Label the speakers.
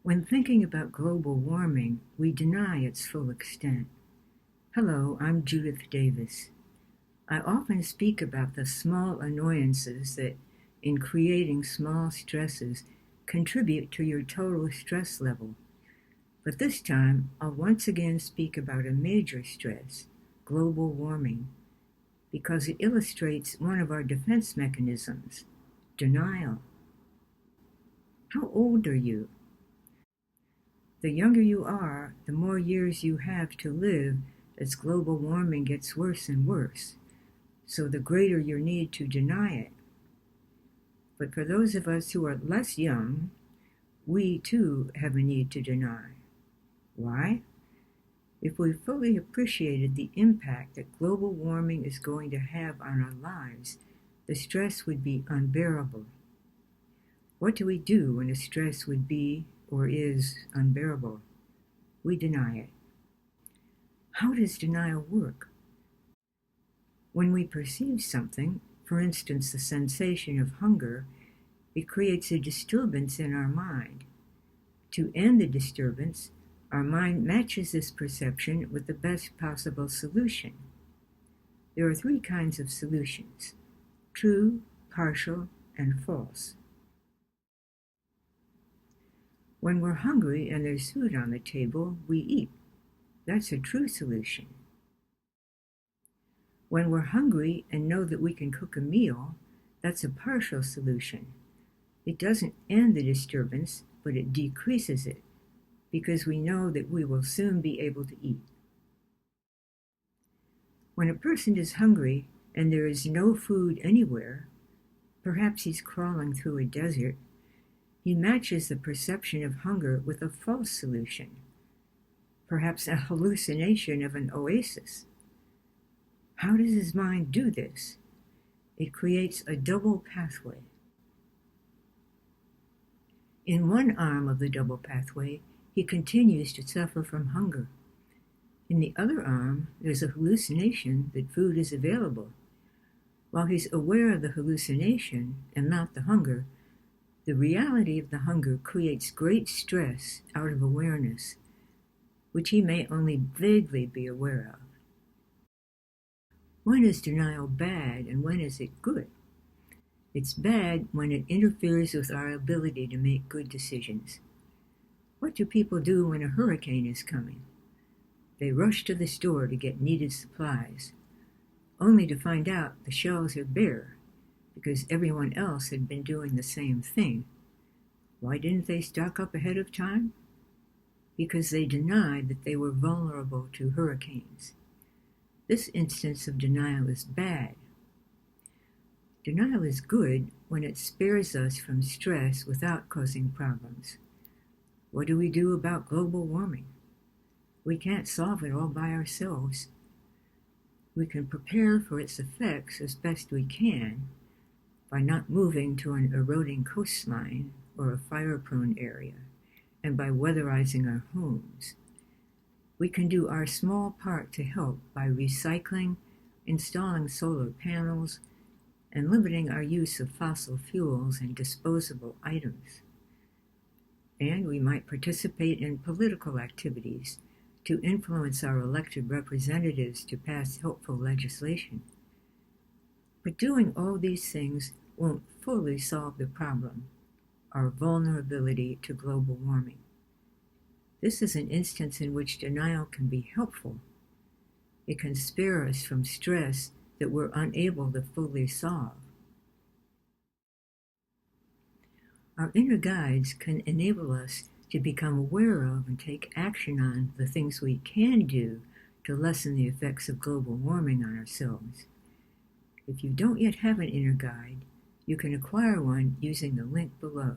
Speaker 1: When thinking about global warming, we deny its full extent. Hello, I'm Judith Davis. I often speak about the small annoyances that, in creating small stresses, contribute to your total stress level. But this time, I'll once again speak about a major stress, global warming, because it illustrates one of our defense mechanisms, denial. How old are you? The younger you are, the more years you have to live as global warming gets worse and worse, so the greater your need to deny it. But for those of us who are less young, we too have a need to deny. Why? If we fully appreciated the impact that global warming is going to have on our lives, the stress would be unbearable. What do we do when a stress would be or is unbearable? We deny it. How does denial work? When we perceive something, for instance the sensation of hunger, it creates a disturbance in our mind. To end the disturbance, our mind matches this perception with the best possible solution. There are three kinds of solutions: true, partial, and false. When we're hungry and there's food on the table, we eat. That's a true solution. When we're hungry and know that we can cook a meal, that's a partial solution. It doesn't end the disturbance, but it decreases it, because we know that we will soon be able to eat. When a person is hungry and there is no food anywhere, perhaps he's crawling through a desert, he matches the perception of hunger with a false solution, perhaps a hallucination of an oasis. How does his mind do this? It creates a double pathway. In one arm of the double pathway, he continues to suffer from hunger. In the other arm, there's a hallucination that food is available. While he's aware of the hallucination and not the hunger, the reality of the hunger creates great stress out of awareness, which he may only vaguely be aware of. When is denial bad and when is it good? It's bad when it interferes with our ability to make good decisions. What do people do when a hurricane is coming? They rush to the store to get needed supplies, only to find out the shelves are bare because everyone else had been doing the same thing. Why didn't they stock up ahead of time? Because they denied that they were vulnerable to hurricanes. This instance of denial is bad. Denial is good when it spares us from stress without causing problems. What do we do about global warming? We can't solve it all by ourselves. We can prepare for its effects as best we can by not moving to an eroding coastline or a fire-prone area, and by weatherizing our homes. We can do our small part to help by recycling, installing solar panels, and limiting our use of fossil fuels and disposable items. And we might participate in political activities to influence our elected representatives to pass helpful legislation. But doing all these things won't fully solve the problem, our vulnerability to global warming. This is an instance in which denial can be helpful. It can spare us from stress that we're unable to fully solve. Our inner guides can enable us to become aware of and take action on the things we can do to lessen the effects of global warming on ourselves. If you don't yet have an inner guide, you can acquire one using the link below.